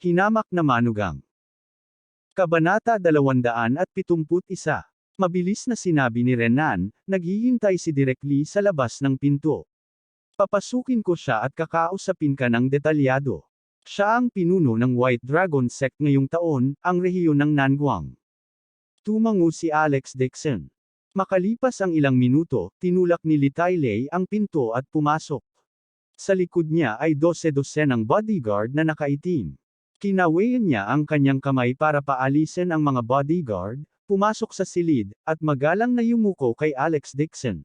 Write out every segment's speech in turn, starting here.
Hinamak na manugang. Kabanata 271. Mabilis na sinabi ni Renan, naghihintay si Direk Lee sa labas ng pinto. Papasukin ko siya at kakausapin ka ng detalyado. Siya ang pinuno ng White Dragon Sect ngayong taon, ang rehiyon ng Nangguang. Tumango si Alex Dixon. Makalipas ang ilang minuto, tinulak ni Litaylay ang pinto at pumasok. Sa likod niya ay 12 ng bodyguard na nakaitim. Kinawayan niya ang kanyang kamay para paalisin ang mga bodyguard, pumasok sa silid, at magalang na yumuko kay Alex Dixon.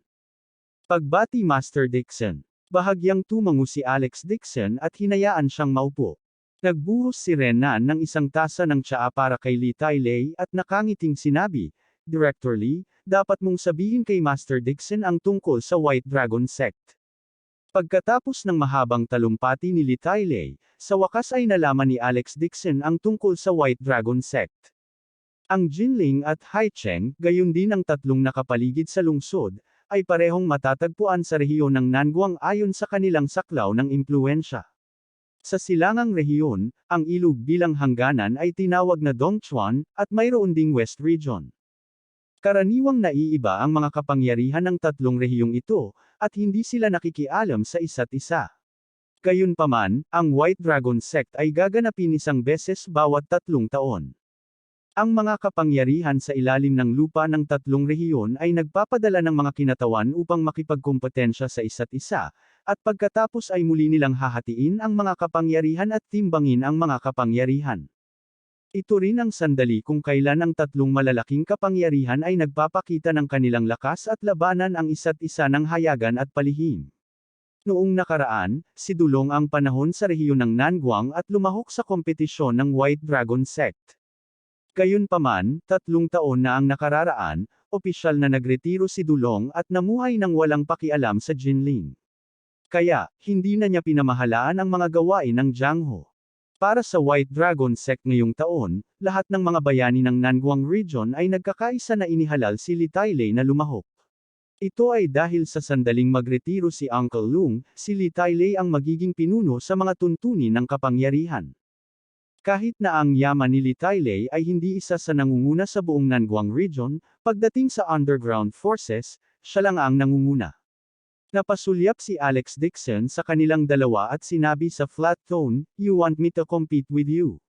Pagbati Master Dixon. Bahagyang tumango si Alex Dixon at hinayaan siyang maupo. Nagbuhos si Renan ng isang tasa ng tsaa para kay Litaylay at nakangiting sinabi, Director Lee, dapat mong sabihin kay Master Dixon ang tungkol sa White Dragon Sect. Pagkatapos ng mahabang talumpati ni Litaylay, sa wakas ay nalaman ni Alex Dixon ang tungkol sa White Dragon Sect. Ang Jinling at Haicheng, gayon din ang tatlong nakapaligid sa lungsod, ay parehong matatagpuan sa rehiyon ng Nangguang ayon sa kanilang saklaw ng impluensya. Sa silangang rehiyon, ang ilog bilang hangganan ay tinawag na Dongchuan, at mayroon ding West Region. Karaniwang naiiba ang mga kapangyarihan ng tatlong rehiyong ito, at hindi sila nakikialam sa isa't isa. Gayunpaman, ang White Dragon Sect ay gaganapin isang beses bawat 3 taon. Ang mga kapangyarihan sa ilalim ng lupa ng tatlong rehiyon ay nagpapadala ng mga kinatawan upang makipagkompetensya sa isa't isa, at pagkatapos ay muli nilang hahatiin ang mga kapangyarihan at timbangin ang mga kapangyarihan. Ito rin ang sandali kung kailan ang tatlong malalaking kapangyarihan ay nagpapakita ng kanilang lakas at labanan ang isa't isa ng hayagan at palihim. Noong nakaraan, sidulong ang panahon sa rehiyon ng Nangguang at lumahok sa kompetisyon ng White Dragon Sect. Gayunpaman, 3 taon na ang nakararaan, opisyal na nagretiro si Dulong at namuhay ng walang pakialam sa Jinling. Kaya, hindi na niya pinamahalaan ang mga gawain ng Jiangho. Para sa White Dragon Sect ngayong taon, lahat ng mga bayani ng Nangguang Region ay nagkakaisa na inihalal si Litaylay na lumahok. Ito ay dahil sa sandaling magretiro si Uncle Lung, si Litaylay ang magiging pinuno sa mga tuntunin ng kapangyarihan. Kahit na ang yaman ni Litaylay ay hindi isa sa nangunguna sa buong Nangguang Region, pagdating sa underground forces, siya lang ang nangunguna. Napasulyap si Alex Dixon sa kanilang dalawa at sinabi sa flat tone, You want me to compete with you?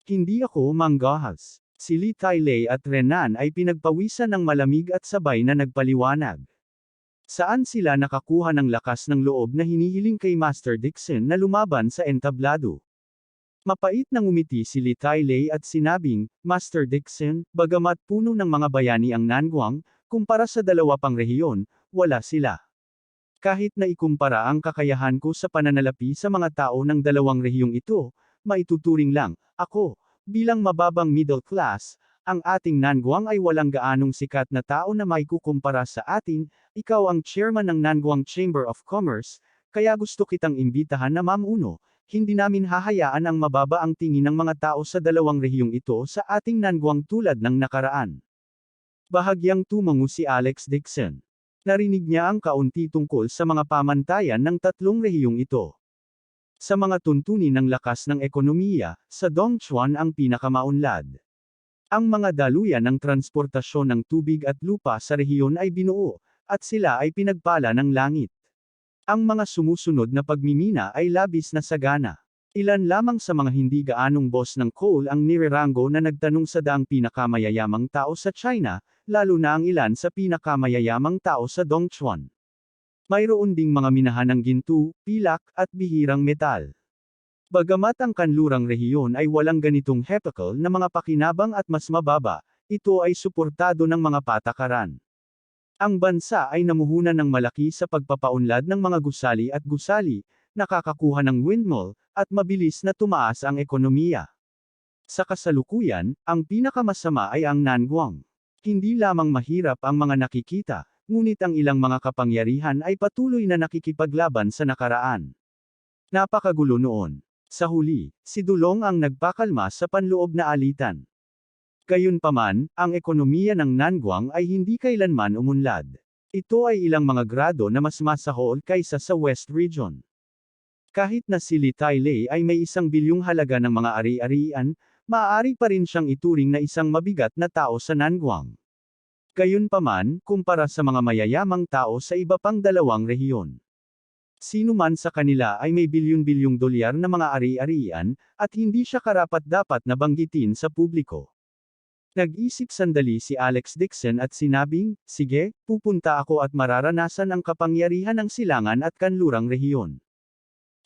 Hindi ako manggahas. Si Litaylay at Renan ay pinagpawisan ng malamig at sabay na nagpaliwanag. Saan sila nakakuha ng lakas ng loob na hinihiling kay Master Dixon na lumaban sa entablado? Mapait na ngumiti si Litaylay at sinabing, Master Dixon, bagamat puno ng mga bayani ang Nangguang, kumpara sa dalawa pang rehiyon, wala sila. Kahit na ikumpara ang kakayahan ko sa pananalapi sa mga tao ng dalawang rehiyong ito, maituturing lang, ako, bilang mababang middle class, ang ating Nangguang ay walang gaanong sikat na tao na maikukumpara sa atin, ikaw ang chairman ng Nangguang Chamber of Commerce, kaya gusto kitang imbitahan na mamuno, hindi namin hahayaan ang mababa ang tingin ng mga tao sa dalawang rehiyong ito sa ating Nangguang tulad ng nakaraan. Bahagyang tumango si Alex Dixon. Narinig niya ang kaunti tungkol sa mga pamantayan ng tatlong rehiyong ito. Sa mga tuntunin ng lakas ng ekonomiya, sa Dongchuan ang pinakamaunlad. Ang mga daluyan ng transportasyon ng tubig at lupa sa rehiyon ay binuo, at sila ay pinagpala ng langit. Ang mga sumusunod na pagmimina ay labis na sagana. Ilan lamang sa mga hindi gaanong boss ng coal ang nirerango na nagtanong sa daang pinakamayayamang tao sa China, lalo na ang ilan sa pinakamayayamang tao sa Dongchuan. Mayroon ding mga minahan ng ginto, pilak, at bihirang metal. Bagamat ang kanlurang rehiyon ay walang ganitong hepakal na mga pakinabang at mas mababa, ito ay suportado ng mga patakaran. Ang bansa ay namuhunan ng malaki sa pagpapaunlad ng mga gusali at gusali, nakakakuha ng windmill, at mabilis na tumaas ang ekonomiya. Sa kasalukuyan, ang pinakamasama ay ang Nangguang. Hindi lamang mahirap ang mga nakikita, ngunit ang ilang mga kapangyarihan ay patuloy na nakikipaglaban sa nakaraan. Napakagulo noon. Sa huli, si Dulong ang nagpakalma sa panloob na alitan. Gayunpaman, ang ekonomiya ng Nangguang ay hindi kailanman umunlad. Ito ay ilang mga grado na mas masahol kaysa sa West Region. Kahit na si Li Tailei ay may 1 bilyong halaga ng mga ari-arian, maaari pa rin siyang ituring na isang mabigat na tao sa Nanguang. Gayunpaman, kumpara sa mga mayayamang tao sa iba pang 2 rehiyon. Sino man sa kanila ay may bilyon-bilyong dolyar na mga ari-arian, at hindi siya karapat-dapat na banggitin sa publiko. Nag-isip sandali si Alex Dixon at sinabing, sige, pupunta ako at mararanasan ang kapangyarihan ng silangan at kanlurang rehiyon.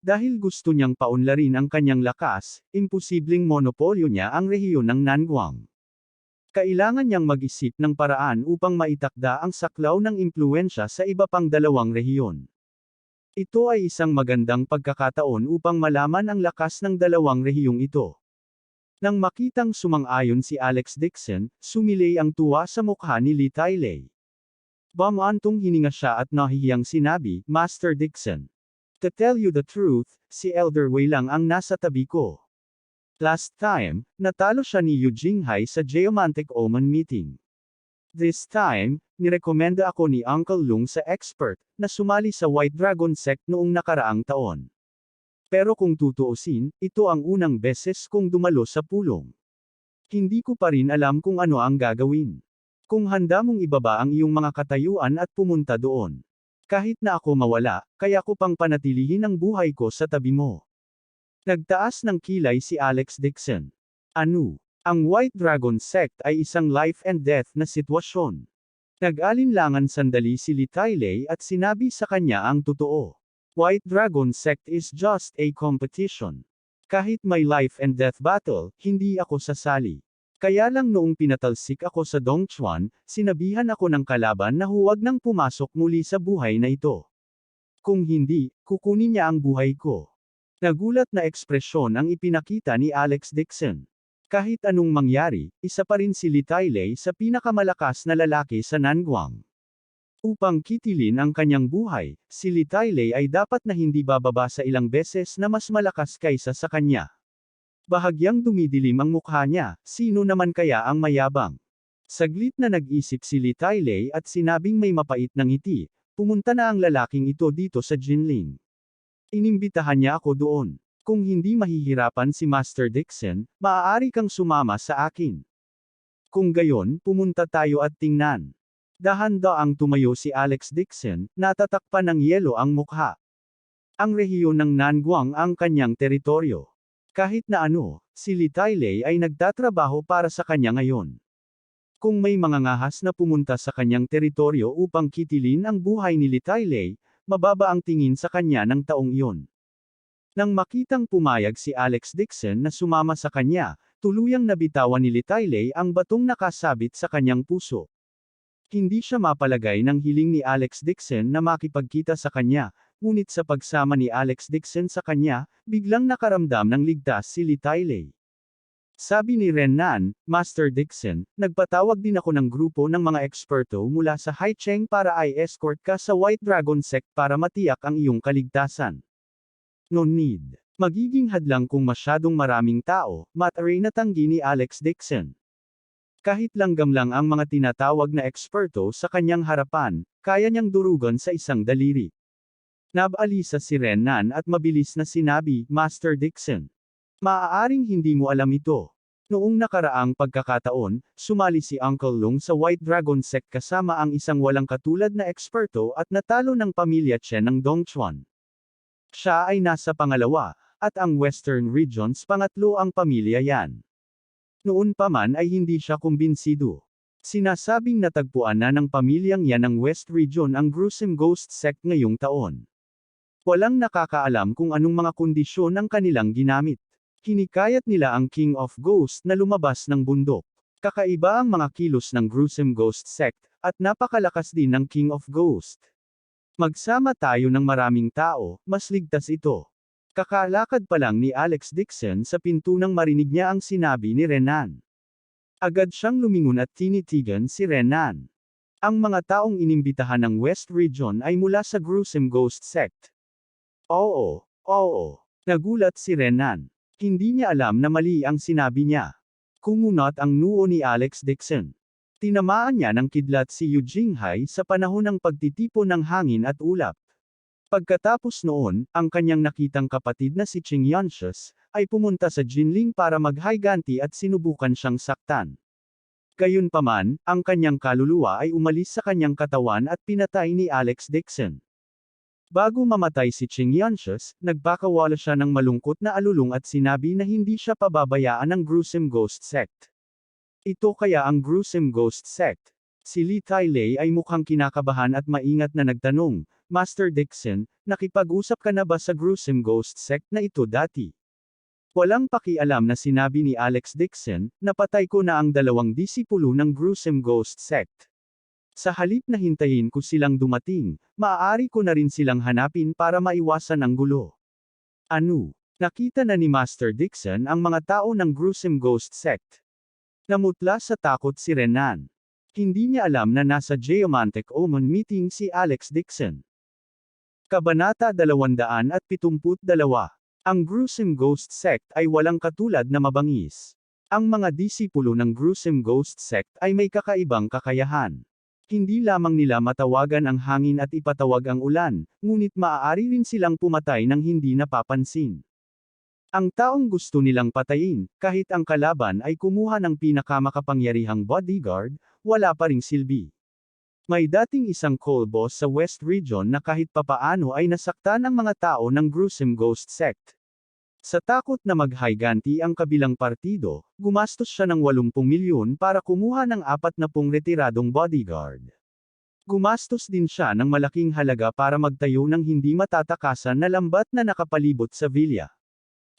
Dahil gusto niyang paunlarin ang kanyang lakas, imposibleng monopolyo niya ang rehiyon ng Nanguang. Kailangan niyang mag-isip ng paraan upang maitakda ang saklaw ng impluwensya sa iba pang 2 rehiyon. Ito ay isang magandang pagkakataon upang malaman ang lakas ng 2 rehiyong ito. Nang makitang sumang-ayon si Alex Dixon, sumilay ang tuwa sa mukha ni Li Tailei. Bumantong hininga siya at nahihiyang sinabi, Master Dixon. To tell you the truth, si Elder Wei lang ang nasa tabi ko. Last time, natalo siya ni Yu Jinghai sa Geomantic Omen meeting. This time, nirekomenda ako ni Uncle Lung sa expert, na sumali sa White Dragon Sect noong nakaraang taon. Pero kung tutuusin, ito ang unang beses kong dumalo sa pulong. Hindi ko pa rin alam kung ano ang gagawin. Kung handa mong ibaba ang iyong mga katayuan at pumunta doon. Kahit na ako mawala, kaya ko pang panatilihin ang buhay ko sa tabi mo. Nagtaas ng kilay si Alex Dixon. Ano? Ang White Dragon Sect ay isang life and death na sitwasyon. Nag-alinlangan sandali si Li Tailei at sinabi sa kanya ang totoo. White Dragon Sect is just a competition. Kahit may life and death battle, hindi ako sasali. Kaya lang noong pinatalsik ako sa Dongchuan, sinabihan ako ng kalaban na huwag nang pumasok muli sa buhay na ito. Kung hindi, kukunin niya ang buhay ko. Nagulat na ekspresyon ang ipinakita ni Alex Dixon. Kahit anong mangyari, isa pa rin si Li Tailei sa pinakamalakas na lalaki sa Nanguang. Upang kitilin ang kanyang buhay, si Li Tailei ay dapat na hindi bababa sa ilang beses na mas malakas kaysa sa kanya. Bahagyang dumidilim ang mukha niya, sino naman kaya ang mayabang? Saglit na nag-isip si Li Tailei at sinabing may mapait na ngiti, pumunta na ang lalaking ito dito sa Jinling. Inimbitahan niya ako doon. Kung hindi mahihirapan si Master Dixon, maaari kang sumama sa akin. Kung gayon, pumunta tayo at tingnan. Dahan-daang tumayo si Alex Dixon, natatakpan ng yelo ang mukha. Ang rehiyon ng Nanguang ang kanyang teritoryo. Kahit na ano, si Li Tailei ay nagtatrabaho para sa kanya ngayon. Kung may mga ngahas na pumunta sa kanyang teritoryo upang kitilin ang buhay ni Li Tailei, mababa ang tingin sa kanya ng taong iyon. Nang makitang pumayag si Alex Dixon na sumama sa kanya, tuluyang nabitawan ni Li Tailei ang batong nakasabit sa kanyang puso. Hindi siya mapalagay ng hiling ni Alex Dixon na makipagkita sa kanya, ngunit sa pagsama ni Alex Dixon sa kanya, biglang nakaramdam ng ligtas si Li Tailei. Sabi ni Renan, Master Dixon, nagpatawag din ako ng grupo ng mga eksperto mula sa Haicheng para i-escort ka sa White Dragon Sect para matiyak ang iyong kaligtasan. No need. Magiging hadlang kung masyadong maraming tao, maaari na tanggi ni Alex Dixon. Kahit langgam lang ang mga tinatawag na eksperto sa kanyang harapan, kaya niyang durugan sa isang daliri. Nabalisa si Renan at mabilis na sinabi, Master Dixon. Maaaring hindi mo alam ito. Noong nakaraang pagkakataon, sumali si Uncle Lung sa White Dragon Sect kasama ang isang walang katulad na eksperto at natalo ng pamilya Chen ng Dongchuan. Siya ay nasa pangalawa, at ang Western Regions pangatlo ang pamilya yan. Noon pa man ay hindi siya kumbinsido. Sinasabing natagpuan na ng pamilyang yan ng West Region ang gruesome ghost sect ngayong taon. Walang nakakaalam kung anong mga kondisyon ang kanilang ginamit. Hinikayat nila ang King of Ghosts na lumabas ng bundok. Kakaiba ang mga kilos ng gruesome ghost sect, at napakalakas din ng King of Ghosts. Magsama tayo ng maraming tao, mas ligtas ito. Kakalakad pa lang ni Alex Dixon sa pinto nang marinig niya ang sinabi ni Renan. Agad siyang lumingon at tinitigan si Renan. Ang mga taong inimbitahan ng West Region ay mula sa gruesome ghost sect. Oo. Nagulat si Renan. Hindi niya alam na mali ang sinabi niya. Kumunot ang noo ni Alex Dixon. Tinamaan niya ng kidlat si Yu Jinghai sa panahon ng pagtitipon ng hangin at ulap. Pagkatapos noon, ang kanyang nakitang kapatid na si Qing Yanshus, ay pumunta sa Jinling para maghiganti at sinubukan siyang saktan. Gayunpaman, ang kanyang kaluluwa ay umalis sa kanyang katawan at pinatay ni Alex Dixon. Bago mamatay si Qing Yanshus, nagpakawala siya ng malungkot na alulong at sinabi na hindi siya pababayaan ng gruesome ghost sect. Ito kaya ang gruesome ghost sect. Si Li Tailei ay mukhang kinakabahan at maingat na nagtanong, Master Dixon, nakipag-usap ka na ba sa gruesome ghost sect na ito dati? Walang pakialam na sinabi ni Alex Dixon, napatay ko na ang 2 disipulo ng gruesome ghost sect. Sa halip na hintayin ko silang dumating, maaari ko na rin silang hanapin para maiwasan ang gulo. Ano? Nakita na ni Master Dixon ang mga tao ng gruesome ghost sect. Namutla sa takot si Renan. Hindi niya alam na nasa Geomantic Omen meeting si Alex Dixon. Kabanata 272. Ang gruesome ghost sect ay walang katulad na mabangis. Ang mga disipulo ng gruesome ghost sect ay may kakaibang kakayahan. Hindi lamang nila matawagan ang hangin at ipatawag ang ulan, ngunit maaari rin silang pumatay ng hindi napapansin. Ang taong gusto nilang patayin, kahit ang kalaban ay kumuha ng pinakamakapangyarihang bodyguard, wala pa ring silbi. May dating isang coal boss sa West Region na kahit papaano ay nasaktan ang mga tao ng gruesome ghost sect. Sa takot na maghiganti ang kabilang partido, gumastos siya ng 80 milyon para kumuha ng 40 retiradong bodyguard. Gumastos din siya ng malaking halaga para magtayo ng hindi matatakasan na lambat na nakapalibot sa villa.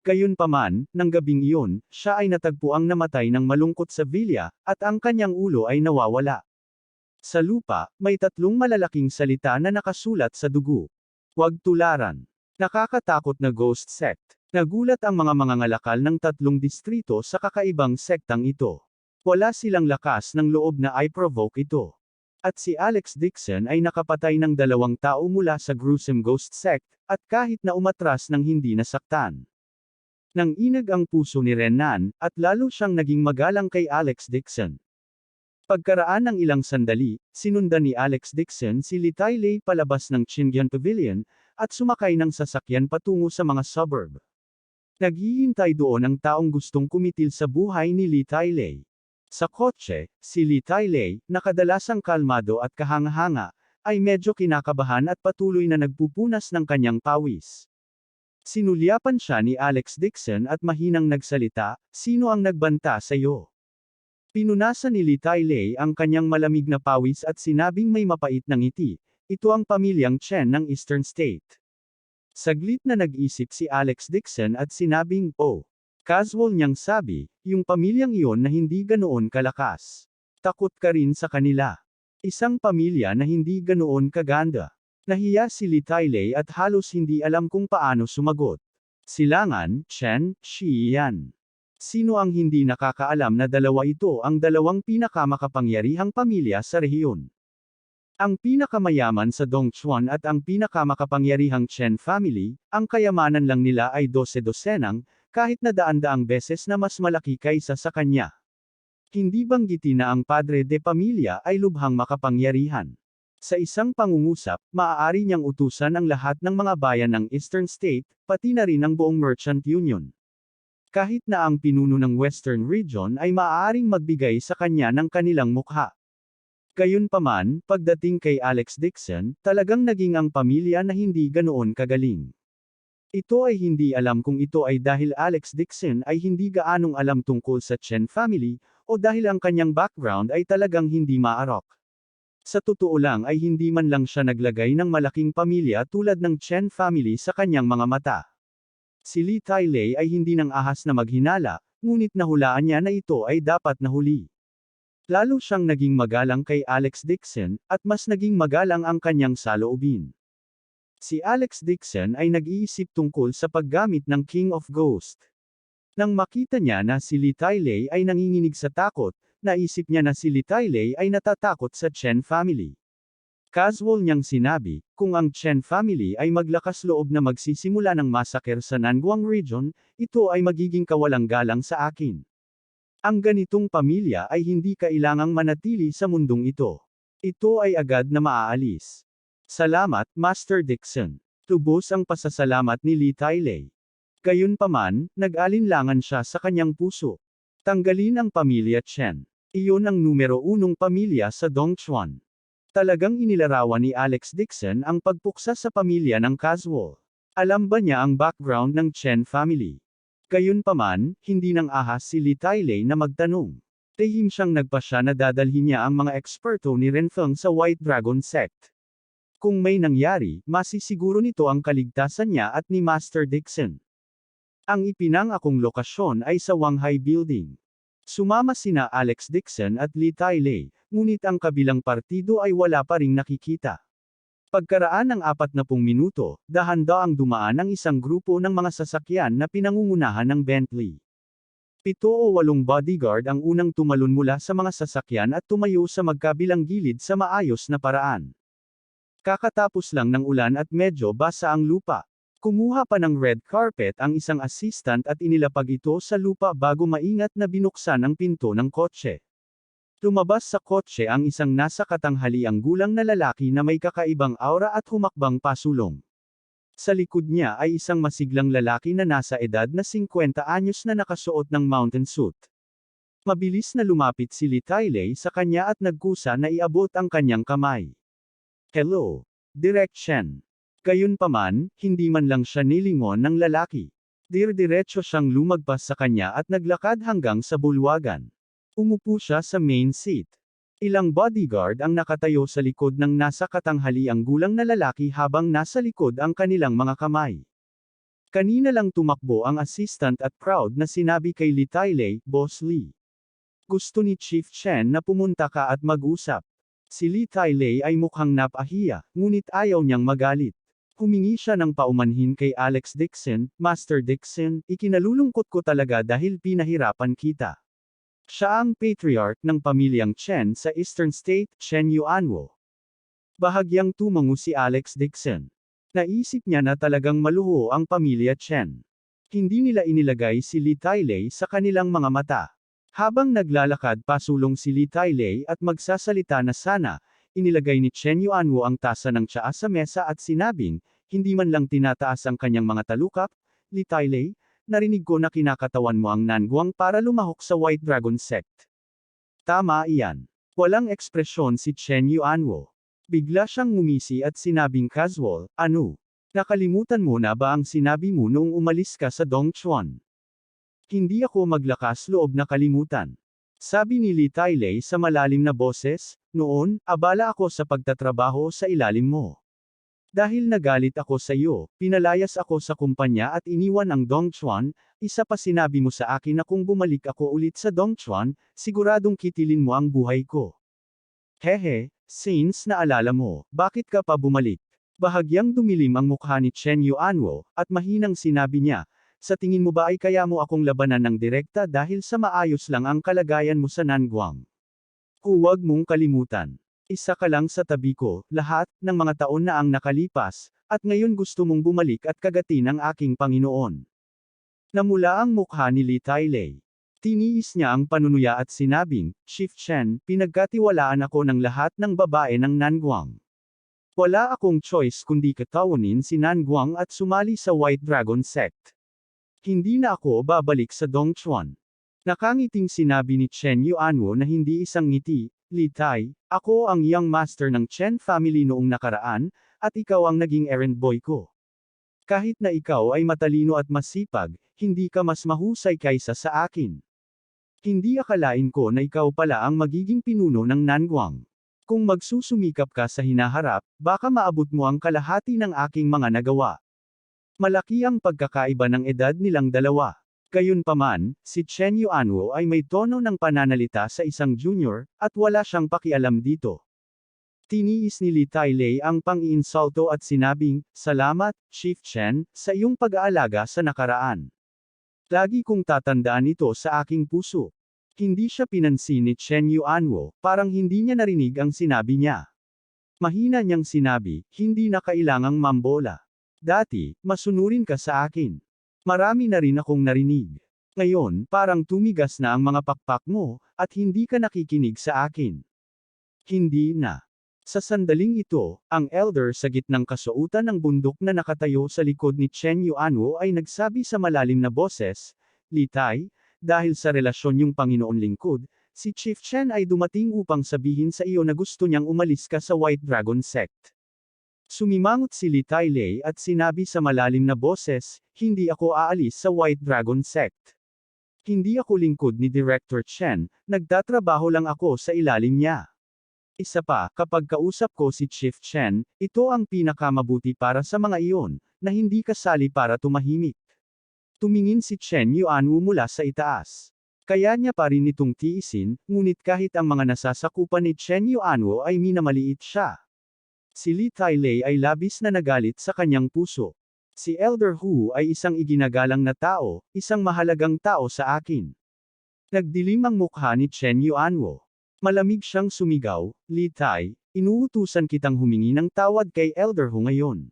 Gayunpaman, nang gabing iyon, siya ay natagpuang namatay ng malungkot sa villa, at ang kanyang ulo ay nawawala. Sa lupa, may 3 malalaking salita na nakasulat sa dugo. Huwag tularan. Nakakatakot na ghost sect. Nagulat ang mga mangangalakal ng 3 distrito sa kakaibang sektang ito. Wala silang lakas ng loob na i-provoke ito. At si Alex Dixon ay nakapatay ng 2 tao mula sa gruesome ghost sect, at kahit na umatras ng hindi nasaktan. Nang inag ang puso ni Renan, at lalo siyang naging magalang kay Alex Dixon. Pagkaraan ng ilang sandali, sinundan ni Alex Dixon si Li Tailei palabas ng Qingyan Pavilion, at sumakay ng sasakyan patungo sa mga suburb. Naghihintay doon ang taong gustong kumitil sa buhay ni Li Tailei. Sa kotse, si Li Tailei, na kadalasang kalmado at kahanga-hanga, ay medyo kinakabahan at patuloy na nagpupunas ng kanyang pawis. Sinulyapan siya ni Alex Dixon at mahinang nagsalita, "Sino ang nagbanta sa iyo?" Pinunasan ni Li Tailei ang kanyang malamig na pawis at sinabing may mapait na ngiti, "Ito ang pamilyang Chen ng Eastern State." Saglit na nag-isip si Alex Dixon at sinabing, "Oh." Casual niyang sabi, "Yung pamilyang iyon na hindi ganoon kalakas. Takot ka rin sa kanila. Isang pamilya na hindi ganoon kaganda." Nahiya si Li Tailei at halos hindi alam kung paano sumagot. Silangan, Chen, Shiyan. Sino ang hindi nakakaalam na dalawa ito ang 2 pinakamakapangyarihang pamilya sa rehiyon? Ang pinakamayaman sa Dongchuan at ang pinakamakapangyarihang Chen family, ang kayamanan lang nila ay 12 kahit na daan-daang beses na mas malaki kaysa sa kanya. Hindi banggitin na ang padre de pamilya ay lubhang makapangyarihan. Sa isang pangungusap, maaari niyang utusan ang lahat ng mga bayan ng Eastern State, pati na rin ang buong Merchant Union. Kahit na ang pinuno ng Western Region ay maaaring magbigay sa kanya ng kanilang mukha. Gayunpaman, pagdating kay Alex Dixon, talagang naging ang pamilya na hindi ganoon kagaling. Ito ay hindi alam kung ito ay dahil Alex Dixon ay hindi gaanong alam tungkol sa Chen family, o dahil ang kanyang background ay talagang hindi maarok. Sa totoo lang ay hindi man lang siya naglagay ng malaking pamilya tulad ng Chen family sa kanyang mga mata. Si Li Tailei ay hindi nang ahas na maghinala, ngunit nahulaan niya na ito ay dapat nahuli. Lalo siyang naging magalang kay Alex Dixon, at mas naging magalang ang kanyang saloobin. Si Alex Dixon ay nag-iisip tungkol sa paggamit ng King of Ghost. Nang makita niya na si Li Tailei ay nanginginig sa takot, naisip niya na si Li Tailei ay natatakot sa Chen family. Casual niyang sinabi, "Kung ang Chen family ay maglakas loob na magsisimula ng massacre sa Nanguang Region, ito ay magiging kawalang galang sa akin. Ang ganitong pamilya ay hindi kailangang manatili sa mundong ito. Ito ay agad na maaalis. Salamat, Master Dixon." Lubos ang pasasalamat ni Li Tailei. Gayunpaman, nag-alinlangan siya sa kanyang puso. Tanggalin ang pamilya Chen. Iyon ang numero unong pamilya sa Dongchuan. Talagang inilarawan ni Alex Dixon ang pagpuksa sa pamilya ng Caswell. Alam ba niya ang background ng Chen family? Gayunpaman, hindi nang ahas si Li Tailei na magtanong. Lihim siyang nagpasya na dadalhin niya ang mga eksperto ni Renfeng sa White Dragon Sect. Kung may nangyari, masisiguro nito ang kaligtasan niya at ni Master Dixon. Ang ipinangakong lokasyon ay sa Wanghai Building. Sumama sina Alex Dixon at Li Tailei, ngunit ang kabilang partido ay wala pa ring nakikita. Pagkaraan ng 40 minuto, dahan-daang dumaan ang isang grupo ng mga sasakyan na pinangungunahan ng Bentley. 7 o 8 bodyguard ang unang tumalon mula sa mga sasakyan at tumayo sa magkabilang gilid sa maayos na paraan. Kakatapos lang ng ulan at medyo basa ang lupa. Kumuha pa ng red carpet ang isang assistant at inilapag ito sa lupa bago maingat na binuksan ang pinto ng kotse. Lumabas sa kotse ang isang nasa katanghaliang gulang na lalaki na may kakaibang aura at humakbang pasulong. Sa likod niya ay isang masiglang lalaki na nasa edad na 50 anyos na nakasuot ng mountain suit. Mabilis na lumapit si Li Tailei sa kanya at nagkusa na iabot ang kanyang kamay. Hello, Direk Chen. Gayunpaman, hindi man lang siya nilingon ng lalaki. Diretso siyang lumagpas sa kanya at naglakad hanggang sa bulwagan. Umupo siya sa main seat. Ilang bodyguard ang nakatayo sa likod ng nasa katanghaliang gulang na lalaki habang nasa likod ang kanilang mga kamay. Kanina lang tumakbo ang assistant at proud na sinabi kay Li Tailei, Boss Li. Gusto ni Chief Chen na pumunta ka at mag-usap. Si Li Tailei ay mukhang napahiya, ngunit ayaw niyang magalit. Humingi siya ng paumanhin kay Alex Dixon, Master Dixon, ikinalulungkot ko talaga dahil pinahirapan kita. Siya ang patriarch ng pamilyang Chen sa Eastern State, Chen Yuanwo. Bahagyang tumango si Alex Dixon. Naisip niya na talagang maluho ang pamilya Chen. Hindi nila inilagay si Li Tailei sa kanilang mga mata. Habang naglalakad pasulong si Li Tailei at magsasalita na sana, inilagay ni Chen Yuanwo ang tasa ng tsaa sa mesa at sinabing, hindi man lang tinataas ang kanyang mga talukap, Li Tailei, narinig ko na kinakatawan mo ang Nanguang para lumahok sa White Dragon Sect. Tama iyan. Walang ekspresyon si Chen Yuanwo. Bigla siyang ngumisi at sinabing casual, ano? Nakalimutan mo na ba ang sinabi mo noong umalis ka sa Dongchuan? Hindi ako maglakas loob na kalimutan. Sabi ni Li Tailei sa malalim na boses, noon, abala ako sa pagtatrabaho sa ilalim mo. Dahil nagalit ako sa iyo, pinalayas ako sa kumpanya at iniwan ang Dongchuan, isa pa sinabi mo sa akin na kung bumalik ako ulit sa Dongchuan, siguradong kitilin mo ang buhay ko. Hehe, since naalala mo, bakit ka pa bumalik? Bahagyang dumilim ang mukha ni Chen Yuanwo, at mahinang sinabi niya, sa tingin mo ba ay kaya mo akong labanan ng direkta dahil sa maayos lang ang kalagayan mo sa Nanguang? Huwag mong kalimutan. Isa ka lang sa tabi ko, lahat, ng mga taon na ang nakalipas, at ngayon gusto mong bumalik at kagatin ang aking Panginoon. Namula ang mukha ni Li Tailei. Tiniis niya ang panunuya at sinabing, Chief Chen, pinagkatiwalaan ako ng lahat ng babae ng Nanguang. Wala akong choice kundi katawanin si Nanguang at sumali sa White Dragon Sect. Hindi na ako babalik sa Dongchuan. Nakangiting sinabi ni Chen Yuanwo na hindi isang ngiti, Li Tai, ako ang young master ng Chen family noong nakaraan, at ikaw ang naging errand boy ko. Kahit na ikaw ay matalino at masipag, hindi ka mas mahusay kaysa sa akin. Hindi akalain ko na ikaw pala ang magiging pinuno ng Nanguang. Kung magsusumikap ka sa hinaharap, baka maabot mo ang kalahati ng aking mga nagawa. Malaki ang pagkakaiba ng edad nilang dalawa. Gayunpaman, si Chen Yuanwo ay may tono ng pananalita sa isang junior, at wala siyang pakialam dito. Tiniis ni Li Tailei ang pang-iinsulto at sinabing, salamat, Chief Chen, sa iyong pag-aalaga sa nakaraan. Lagi kong tatandaan ito sa aking puso. Hindi siya pinansin ni Chen Yuanwo, parang hindi niya narinig ang sinabi niya. Mahina niyang sinabi, hindi na kailangang mambola. Dati, masunurin ka sa akin. Marami na rin akong narinig. Ngayon, parang tumigas na ang mga pakpak mo, at hindi ka nakikinig sa akin. Hindi na. Sa sandaling ito, ang elder sa gitnang kasuotan ng bundok na nakatayo sa likod ni Chen Yuanwo ay nagsabi sa malalim na boses, Li Tai, dahil sa relasyon yung Panginoon lingkod, si Chief Chen ay dumating upang sabihin sa iyo na gusto niyang umalis ka sa White Dragon Sect. Sumimangot si Li Tai Lei at sinabi sa malalim na boses, hindi ako aalis sa White Dragon Sect. Hindi ako lingkod ni Director Chen, nagtatrabaho lang ako sa ilalim niya. Isa pa, kapag kausap ko si Chief Chen, ito ang pinakamabuti para sa mga iyon, na hindi kasali para tumahimik. Tumingin si Chen Yuanwu mula sa itaas. Kaya niya pa rin itong tiisin, ngunit kahit ang mga nasasakupan ni Chen Yuanwu ay minamaliit siya. Si Li Tai Lei ay labis na nagalit sa kanyang puso. Si Elder Hu ay isang iginagalang na tao, isang mahalagang tao sa akin. Nagdilim ang mukha ni Chen Yuanwu. Malamig siyang sumigaw, Li Tai, inuutusan kitang humingi ng tawad kay Elder Hu ngayon.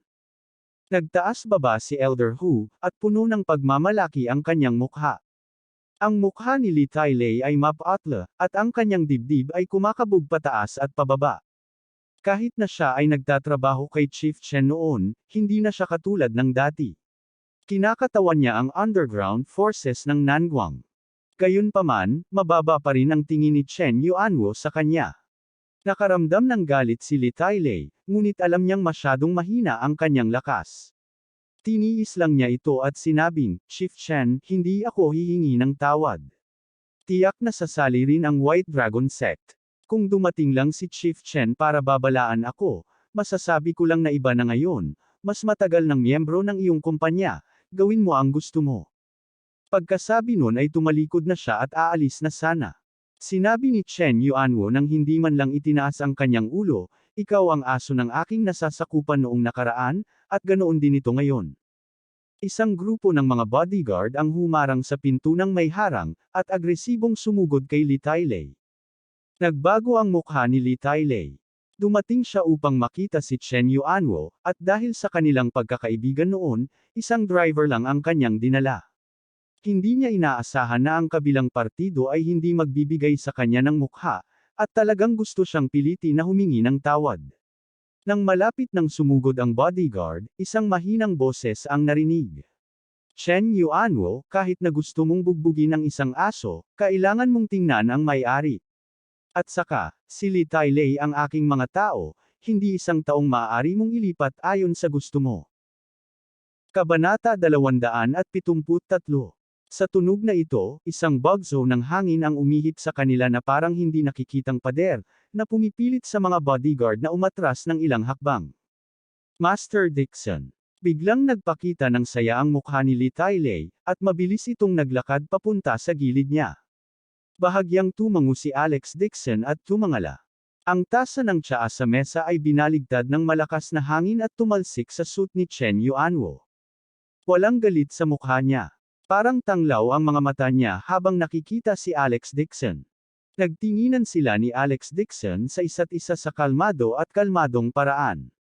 Nagtaas baba si Elder Hu, at puno ng pagmamalaki ang kanyang mukha. Ang mukha ni Li Tai Lei ay mapatla, at ang kanyang dibdib ay kumakabog pataas at pababa. Kahit na siya ay nagtatrabaho kay Chief Chen noon, hindi na siya katulad ng dati. Kinakatawan niya ang underground forces ng Nanguang. Gayunpaman, mababa pa rin ang tingin ni Chen Yuanwo sa kanya. Nakaramdam ng galit si Li Tai Lei, ngunit alam niyang masyadong mahina ang kanyang lakas. Tiniis lang niya ito at sinabing, Chief Chen, hindi ako hihingi ng tawad. Tiyak na sasali rin ang White Dragon Sect. Kung dumating lang si Chief Chen para babalaan ako, masasabi ko lang na iba na ngayon, mas matagal ng miyembro ng iyong kumpanya, gawin mo ang gusto mo. Pagkasabi nun ay tumalikod na siya at aalis na sana. Sinabi ni Chen Yuanwo nang hindi man lang itinaas ang kanyang ulo, ikaw ang aso ng aking nasasakupan noong nakaraan, at ganoon din ito ngayon. Isang grupo ng mga bodyguard ang humarang sa pinto ng may harang, at agresibong sumugod kay Li Tai Lei. Nagbago ang mukha ni Li Tai Lei. Dumating siya upang makita si Chen Yuanwo, at dahil sa kanilang pagkakaibigan noon, isang driver lang ang kanyang dinala. Hindi niya inaasahan na ang kabilang partido ay hindi magbibigay sa kanya ng mukha, at talagang gusto siyang piliti na humingi ng tawad. Nang malapit nang sumugod ang bodyguard, isang mahinang boses ang narinig. Chen Yuanwo, kahit na gusto mong bugbugin ang isang aso, kailangan mong tingnan ang may-ari. At saka, si Li Tai Lei ang aking mga tao, hindi isang taong maaari mong ilipat ayon sa gusto mo. Kabanata 273. Sa tunog na ito, isang bugso ng hangin ang umihip sa kanila na parang hindi nakikitang pader, na pumipilit sa mga bodyguard na umatras ng ilang hakbang. Master Dixon. Biglang nagpakita ng saya ang mukha ni Li Tai Lei, at mabilis itong naglakad papunta sa gilid niya. Bahagyang tumango si Alex Dixon at tumangala. Ang tasa ng tsaa sa mesa ay binaligtad ng malakas na hangin at tumalsik sa suit ni Chen Yuanwo. Walang galit sa mukha niya. Parang tanglaw ang mga mata niya habang nakikita si Alex Dixon. Nagtinginan sila ni Alex Dixon sa isa't isa sa kalmado at kalmadong paraan.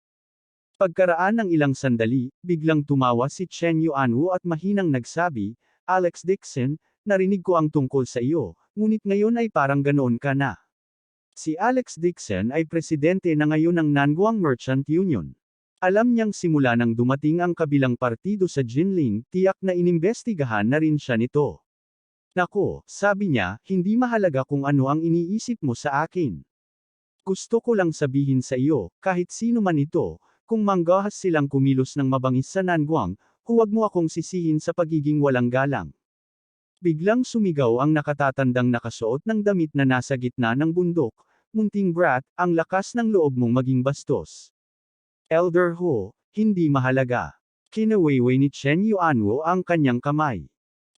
Pagkaraan ng ilang sandali, biglang tumawa si Chen Yuanwo at mahinang nagsabi, Alex Dixon, narinig ko ang tungkol sa iyo, ngunit ngayon ay parang ganoon ka na. Si Alex Dixon ay presidente na ngayon ng Nanguang Merchant Union. Alam niyang simula nang dumating ang kabilang partido sa Jinling, tiyak na inimbestigahan na rin siya nito. Nako, sabi niya, hindi mahalaga kung ano ang iniisip mo sa akin. Gusto ko lang sabihin sa iyo, kahit sino man ito, kung manggahas silang kumilos ng mabangis sa Nanguang, huwag mo akong sisihin sa pagiging walang galang. Biglang sumigaw ang nakatatandang nakasuot ng damit na nasa gitna ng bundok, munting brat, ang lakas ng loob mong maging bastos. Elder Hu, hindi mahalaga. Kinawayway ni Chen Yuanwo ang kanyang kamay.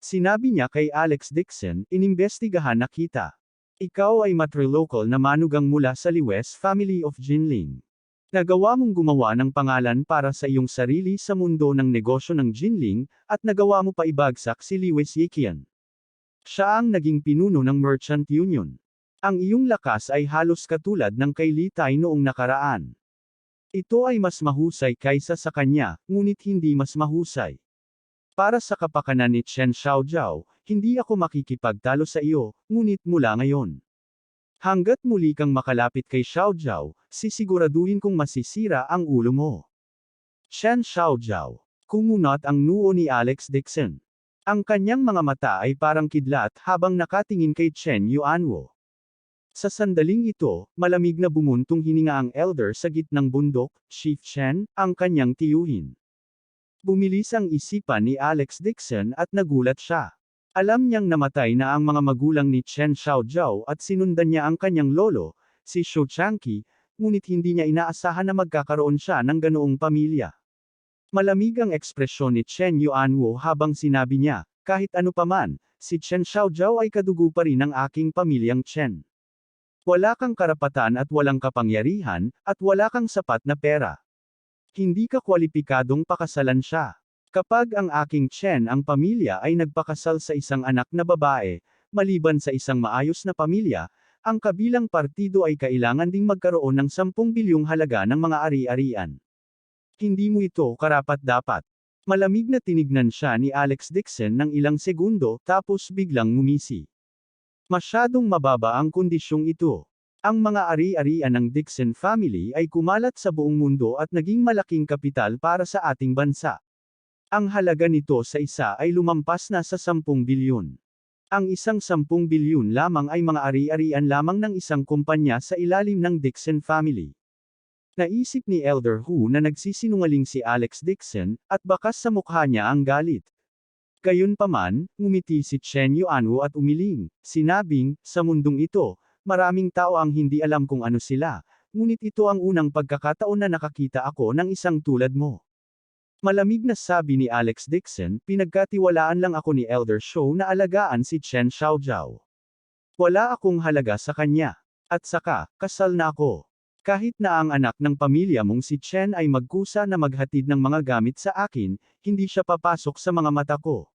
Sinabi niya kay Alex Dixon, inimbestigahan na kita. Ikaw ay matrilocal na manugang mula sa Liwes family of Jinling. Nagawa mong gumawa ng pangalan para sa iyong sarili sa mundo ng negosyo ng Jinling, at nagawa mo pa ibagsak si Liwes Yiqian. Siya ang naging pinuno ng Merchant Union. Ang iyong lakas ay halos katulad ng kay Li Tai noong nakaraan. Ito ay mas mahusay kaysa sa kanya, ngunit hindi mas mahusay. Para sa kapakanan ni Chen Xiaojiao, hindi ako makikipagtalo sa iyo, ngunit mula ngayon. Hanggat muli kang makalapit kay Xiaojiao, sisiguraduhin kong masisira ang ulo mo. Chen Xiaojiao. Kumunot ang noo ni Alex Dixon. Ang kanyang mga mata ay parang kidlat habang nakatingin kay Chen Yuanwo. Sa sandaling ito, malamig na bumuntong hininga ang elder sa gitnang bundok, Chief Chen, ang kanyang tiyuhin. Bumilis ang isipan ni Alex Dixon at nagulat siya. Alam niyang namatay na ang mga magulang ni Chen Xiaojiao at sinundan niya ang kanyang lolo, si Shou Changqi, ngunit hindi niya inaasahan na magkakaroon siya ng ganoong pamilya. Malamig ang ekspresyon ni Chen Yuanwo habang sinabi niya, kahit ano paman, si Chen Xiaojiao ay kadugo pa rin ng aking pamilyang Chen. Wala kang karapatan at walang kapangyarihan, at wala kang sapat na pera. Hindi ka kwalipikadong pakasalan siya. Kapag ang aking Chen ang pamilya ay nagpakasal sa isang anak na babae, maliban sa isang maayos na pamilya, ang kabilang partido ay kailangan ding magkaroon ng 10 bilyong halaga ng mga ari-arian. Hindi mo ito karapat-dapat. Malamig na tinignan siya ni Alex Dixon ng ilang segundo tapos biglang ngumisi. Masyadong mababa ang kondisyong ito. Ang mga ari-arian ng Dixon family ay kumalat sa buong mundo at naging malaking kapital para sa ating bansa. Ang halaga nito sa isa ay lumampas na sa 10 bilyon. Ang isang 10 bilyon lamang ay mga ari-arian lamang ng isang kumpanya sa ilalim ng Dixon family. Naisip ni Elder Hu na nagsisinungaling si Alex Dixon, at bakas sa mukha niya ang galit. Gayunpaman, ngumiti si Chen Yuanwo at umiling, sinabing, sa mundong ito, maraming tao ang hindi alam kung ano sila, ngunit ito ang unang pagkakataon na nakakita ako ng isang tulad mo. Malamig na sabi ni Alex Dixon, pinagkatiwalaan lang ako ni Elder Shou na alagaan si Chen Xiaojiao. Wala akong halaga sa kanya. At saka, kasal na ako. Kahit na ang anak ng pamilya mong si Chen ay magkusa na maghatid ng mga gamit sa akin, hindi siya papasok sa mga mata ko.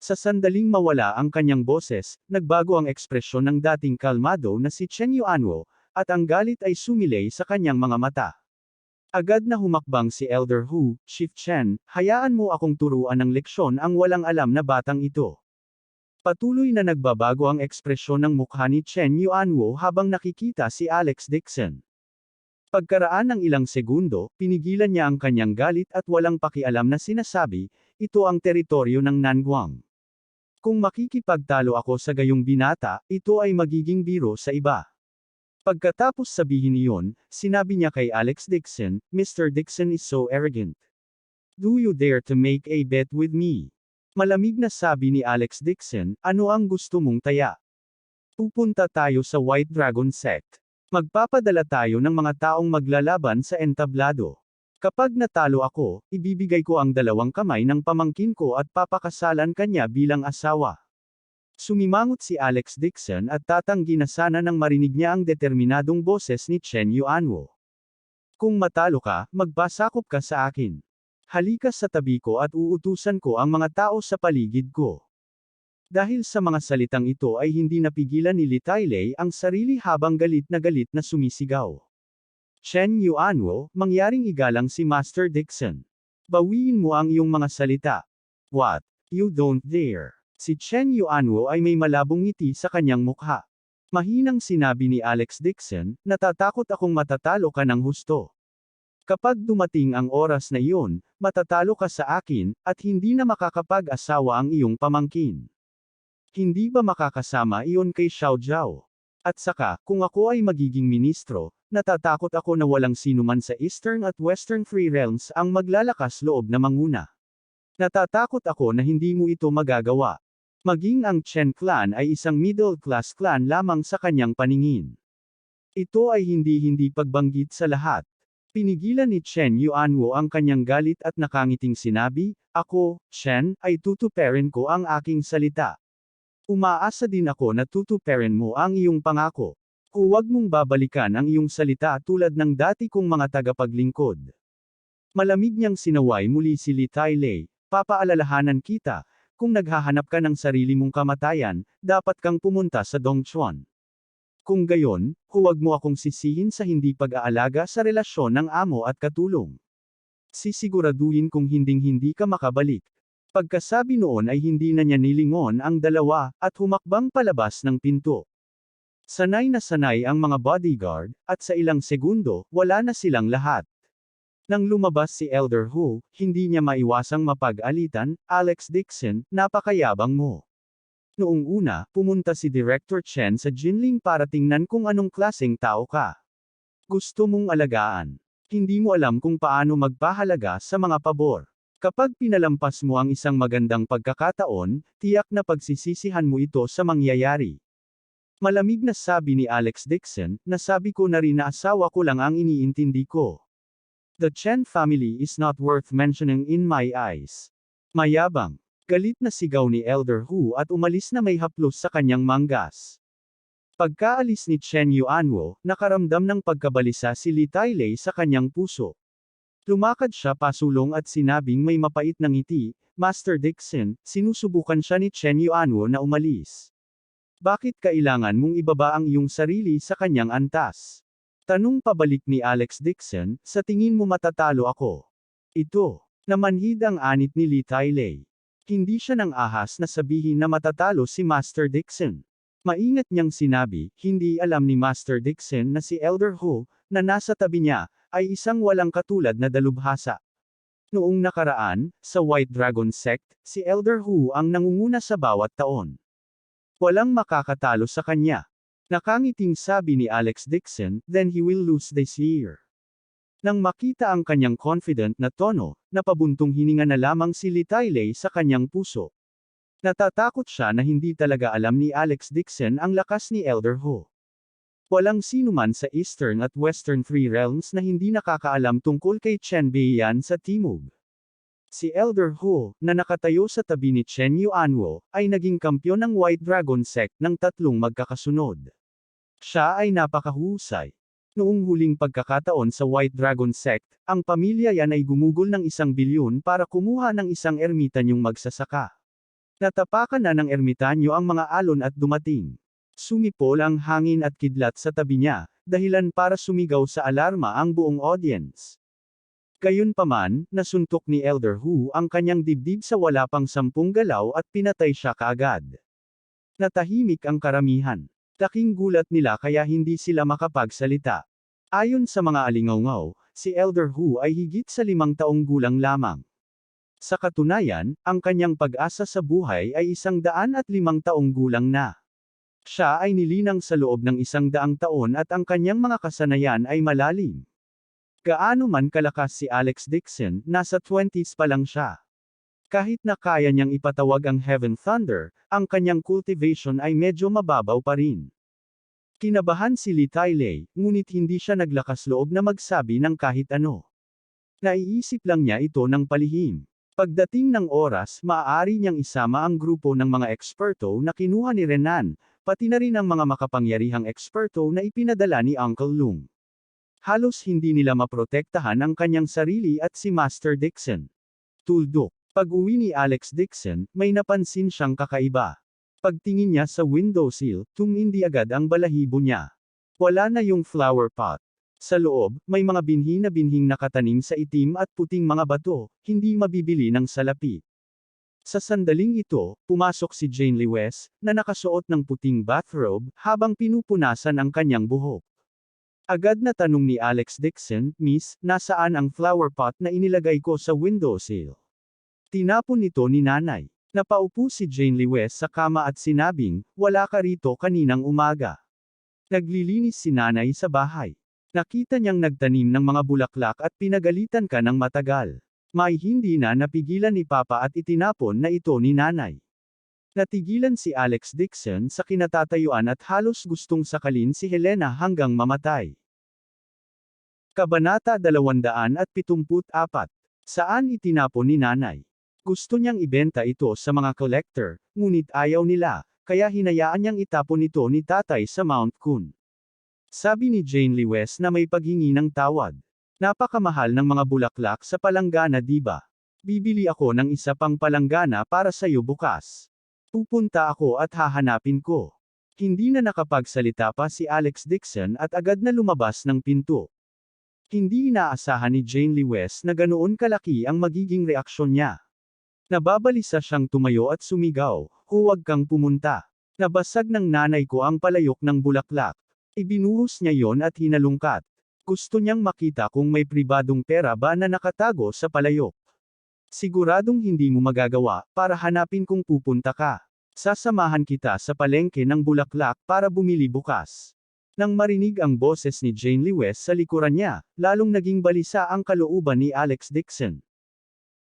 Sa sandaling mawala ang kanyang boses, nagbago ang ekspresyon ng dating kalmado na si Chen Yuanwo, at ang galit ay sumilay sa kanyang mga mata. Agad na humakbang si Elder Hu, Chief Chen, hayaan mo akong turuan ng leksyon ang walang alam na batang ito. Patuloy na nagbabago ang ekspresyon ng mukha ni Chen Yuanwo habang nakikita si Alex Dixon. Pagkaraan ng ilang segundo, pinigilan niya ang kanyang galit at walang pakialam na sinasabi, ito ang teritoryo ng Nanguang. Kung makikipagtalo ako sa gayong binata, ito ay magiging biro sa iba. Pagkatapos sabihin iyon, sinabi niya kay Alex Dixon, Mr. Dixon is so arrogant. Do you dare to make a bet with me? Malamig na sabi ni Alex Dixon, ano ang gusto mong taya? Pupunta tayo sa White Dragon Sect. Magpapadala tayo ng mga taong maglalaban sa entablado. Kapag natalo ako, ibibigay ko ang 2 kamay ng pamangkin ko at papakasalan kanya bilang asawa. Sumimangot si Alex Dixon at tatanggi na sana nang marinig niya ang determinadong boses ni Chen Yuanwo. Kung matalo ka, magpasakop ka sa akin. Halika sa tabi ko at uutusan ko ang mga tao sa paligid ko. Dahil sa mga salitang ito ay hindi napigilan ni Li Tailei ang sarili habang galit na sumisigaw. Chen Yuanwo, mangyaring igalang si Master Dixon. Bawiin mo ang iyong mga salita. What? You don't dare. Si Chen Yuanwo ay may malabong ngiti sa kanyang mukha. Mahinang sinabi ni Alex Dixon, natatakot akong matatalo ka ng husto. Kapag dumating ang oras na iyon, matatalo ka sa akin, at hindi na makakapag-asawa ang iyong pamangkin. Hindi ba makakasama iyon kay Xiaojiao? At saka, kung ako ay magiging ministro, natatakot ako na walang sinuman sa Eastern at Western Free Realms ang maglalakas loob na manguna. Natatakot ako na hindi mo ito magagawa. Maging ang Chen clan ay isang middle-class clan lamang sa kanyang paningin. Ito ay hindi pagbanggit sa lahat. Pinigilan ni Chen Yuanwo ang kanyang galit at nakangiting sinabi, ako, Chen, ay tutuparin ko ang aking salita. Umaasa din ako na tutuparin mo ang iyong pangako. Huwag mong babalikan ang iyong salita tulad ng dati kong mga tagapaglingkod. Malamig niyang sinaway muli si Li Tailei, papaalalahanan kita, kung naghahanap ka ng sarili mong kamatayan, dapat kang pumunta sa Dongchuan. Kung gayon, huwag mo akong sisihin sa hindi pag-aalaga sa relasyon ng amo at katulong. Sisiguraduhin kung hinding-hindi ka makabalik. Pagkasabi noon ay hindi na niya nilingon ang 2, at humakbang palabas ng pinto. Sanay na sanay ang mga bodyguard, at sa ilang segundo, wala na silang lahat. Nang lumabas si Elder Hu, hindi niya maiwasang mapag-alitan, Alex Dixon, napakayabang mo. Noong una, pumunta si Director Chen sa Jinling para tingnan kung anong klaseng tao ka. Gusto mong alagaan. Hindi mo alam kung paano magpahalaga sa mga pabor. Kapag pinalampas mo ang isang magandang pagkakataon, tiyak na pagsisisihan mo ito sa mangyayari. Malamig na sabi ni Alex Dixon, nasabi ko na rin na asawa ko lang ang iniintindi ko. The Chen family is not worth mentioning in my eyes. Mayabang. Galit na sigaw ni Elder Hu at umalis na may haplos sa kanyang manggas. Pagkaalis ni Chen Yuanwo, nakaramdam ng pagkabalisa si Li Tailei sa kanyang puso. Lumakad siya pasulong at sinabing may mapait na ngiti, Master Dixon, sinusubukan siya ni Chen Yuanwo na umalis. Bakit kailangan mong ibaba ang iyong sarili sa kanyang antas? Tanong pabalik ni Alex Dixon, sa tingin mo matatalo ako? Ito. Namanhid ang anit ni Li Tailei. Hindi siya nang ahas na sabihin na matatalo si Master Dixon. Maingat niyang sinabi, hindi alam ni Master Dixon na si Elder Hu, na nasa tabi niya, ay isang walang katulad na dalubhasa. Noong nakaraan, sa White Dragon Sect, si Elder Hu ang nangunguna sa bawat taon. Walang makakatalo sa kanya. Nakangiting sabi ni Alex Dixon, then he will lose this year. Nang makita ang kanyang confident na tono, napabuntong hininga na lamang si Li Tailei sa kanyang puso. Natatakot siya na hindi talaga alam ni Alex Dixon ang lakas ni Elder Hu. Walang sinuman sa Eastern at Western Three Realms na hindi nakakaalam tungkol kay Chen Beiyan sa Timog. Si Elder Hu, na nakatayo sa tabi ni Chen Yuanwo, ay naging kampyon ng White Dragon Sect ng 3 magkakasunod. Siya ay napakahusay. Noong huling pagkakataon sa White Dragon Sect, ang pamilya yan ay gumugol ng 1 bilyon para kumuha ng isang ermitanyong magsasaka. Natapakan na ng ermitanyo ang mga alon at dumating. Sumipol ang hangin at kidlat sa tabi niya, dahilan para sumigaw sa alarma ang buong audience. Gayunpaman, nasuntok ni Elder Hu ang kanyang dibdib sa wala pang 10 galaw at pinatay siya kaagad. Natahimik ang karamihan. Laking gulat nila kaya hindi sila makapagsalita. Ayon sa mga alingawngaw, si Elder Hu ay higit sa 5 taong gulang lamang. Sa katunayan, ang kanyang pag-asa sa buhay ay 105 taong gulang na. Siya ay nilinang sa loob ng 100 taon at ang kanyang mga kasanayan ay malalim. Gaano man kalakas si Alex Dixon, nasa 20s pa lang siya. Kahit na kaya niyang ipatawag ang Heaven Thunder, ang kanyang cultivation ay medyo mababaw pa rin. Kinabahan si Li Tailei, ngunit hindi siya naglakas loob na magsabi ng kahit ano. Naiisip lang niya ito ng palihim. Pagdating ng oras, maaari niyang isama ang grupo ng mga eksperto na kinuha ni Renan, pati na rin ang mga makapangyarihang eksperto na ipinadala ni Uncle Lung. Halos hindi nila maprotektahan ang kanyang sarili at si Master Dixon. Tuldok. Pag-uwi ni Alex Dixon, may napansin siyang kakaiba. Pagtingin niya sa windowsill, tumindi agad ang balahibo niya. Wala na yung flower pot. Sa loob, may mga binhi na binhing nakatanim sa itim at puting mga bato, hindi mabibili ng salapi. Sa sandaling ito, pumasok si Jane Lewes, na nakasuot ng puting bathrobe, habang pinupunasan ang kanyang buhok. Agad na tanong ni Alex Dixon, Miss, nasaan ang flower pot na inilagay ko sa windowsill? Tinapon nito ni nanay. Napaupo si Jane Lewes sa kama at sinabing, wala ka rito kaninang umaga. Naglilinis si nanay sa bahay. Nakita niyang nagtanim ng mga bulaklak at pinagalitan ka ng matagal. May hindi na napigilan ni Papa at itinapon na ito ni nanay. Natigilan si Alex Dixon sa kinatatayuan at halos gustong sakalin si Helena hanggang mamatay. Kabanata 274. Saan itinapon ni nanay? Gusto niyang ibenta ito sa mga collector, ngunit ayaw nila, kaya hinayaan niyang itapon ito ni tatay sa Mount Kun. Sabi ni Jane Lewes na may paghingi ng tawad. Napakamahal ng mga bulaklak sa palanggana, diba? Bibili ako ng isa pang palanggana para sa'yo bukas. Pupunta ako at hahanapin ko. Hindi na nakapagsalita pa si Alex Dixon at agad na lumabas ng pinto. Hindi inaasahan ni Jane Lewes na ganoon kalaki ang magiging reaksyon niya. Nababalisa siyang tumayo at sumigaw, huwag kang pumunta. Nabasag ng nanay ko ang palayok ng bulaklak. Ibinuhos niya yon at hinalungkat. Gusto niyang makita kung may pribadong pera ba na nakatago sa palayok. Siguradong hindi mo magagawa, para hanapin kung pupunta ka. Sasamahan kita sa palengke ng bulaklak para bumili bukas. Nang marinig ang boses ni Jane Lewis sa likuran niya, lalong naging balisa ang kalooban ni Alex Dixon.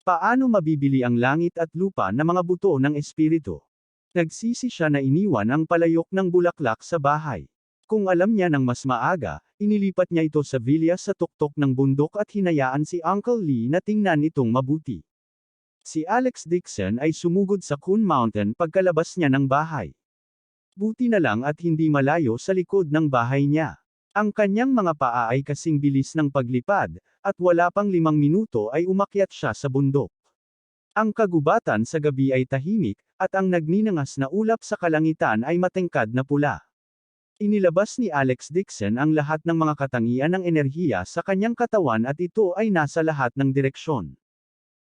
Paano mabibili ang langit at lupa na mga buto ng espiritu? Nagsisi siya na iniwan ang palayok ng bulaklak sa bahay. Kung alam niya ng mas maaga, inilipat niya ito sa villa sa tuktok ng bundok at hinayaan si Uncle Lee na tingnan itong mabuti. Si Alex Dixon ay sumugod sa Coon Mountain pagkalabas niya ng bahay. Buti na lang at hindi malayo sa likod ng bahay niya. Ang kanyang mga paa ay kasing bilis ng paglipad, at wala pang 5 minuto ay umakyat siya sa bundok. Ang kagubatan sa gabi ay tahimik, at ang nagninangas na ulap sa kalangitan ay matengkad na pula. Inilabas ni Alex Dixon ang lahat ng mga katangian ng enerhiya sa kanyang katawan at ito ay nasa lahat ng direksyon.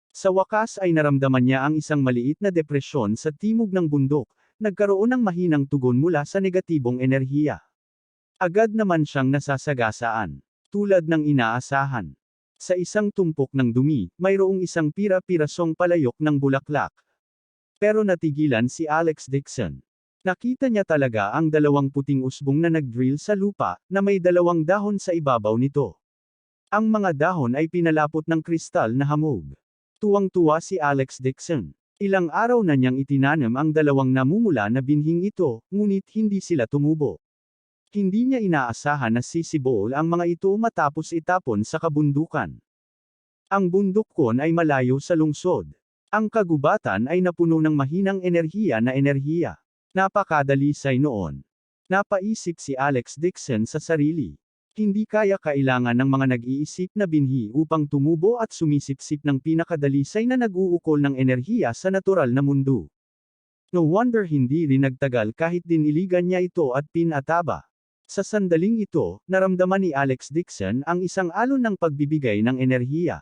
Sa wakas ay naramdaman niya ang isang maliit na depresyon sa timog ng bundok, nagkaroon ng mahinang tugon mula sa negatibong enerhiya. Agad naman siyang nasasagasaan. Tulad ng inaasahan. Sa isang tumpok ng dumi, mayroong isang pira-pirasong palayok ng bulaklak. Pero natigilan si Alex Dixon. Nakita niya talaga ang 2 puting usbong na nag-drill sa lupa, na may 2 dahon sa ibabaw nito. Ang mga dahon ay pinalapot ng kristal na hamog. Tuwang-tuwa si Alex Dixon. Ilang araw na niyang itinanim ang 2 namumula na binhing ito, ngunit hindi sila tumubo. Hindi niya inaasahan na sisibol ang mga ito matapos itapon sa kabundukan. Ang bundok kon ay malayo sa lungsod. Ang kagubatan ay napuno ng mahinang enerhiya na enerhiya. Napakadalisay noon. Napaisip si Alex Dixon sa sarili. Hindi kailangan ng mga nag-iisip na binhi upang tumubo at sumisipsip ng pinakadalisay na nag-uukol ng enerhiya sa natural na mundo. No wonder hindi rin nagtagal kahit diniligan niya ito at pinataba. Sa sandaling ito, naramdaman ni Alex Dixon ang isang alon ng pagbibigay ng enerhiya.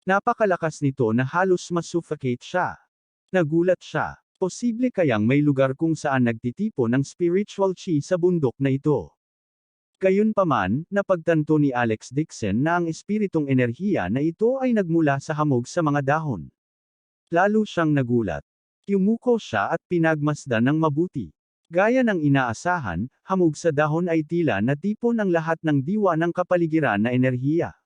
Napakalakas nito na halos masuffocate siya. Nagulat siya. Posible kayang may lugar kung saan nagtitipon ng spiritual chi sa bundok na ito. Gayunpaman, napagtanto ni Alex Dixon na ang espiritong enerhiya na ito ay nagmula sa hamog sa mga dahon. Lalo siyang nagulat. Yumuko siya at pinagmasdan ng mabuti. Gaya ng inaasahan, hamog sa dahon ay tila natipon ang lahat ng diwa ng kapaligiran na enerhiya.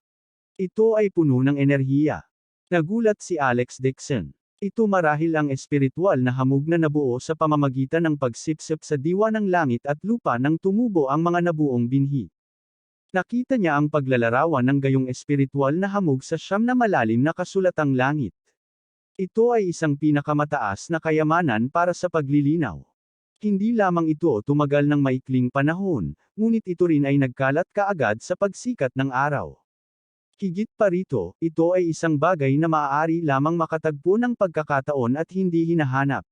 Ito ay puno ng enerhiya. Nagulat si Alex Dixon. Ito marahil ang espiritual na hamog na nabuo sa pamamagitan ng pagsipsip sa diwa ng langit at lupa nang tumubo ang mga nabuong binhi. Nakita niya ang paglalarawan ng gayong espiritual na hamog sa 9 na malalim na kasulatang langit. Ito ay isang pinakamataas na kayamanan para sa paglilinaw. Hindi lamang ito tumagal ng maikling panahon, ngunit ito rin ay nagkalat kaagad sa pagsikat ng araw. Higit pa rito, ito ay isang bagay na maaari lamang makatagpo ng pagkakataon at hindi hinahanap.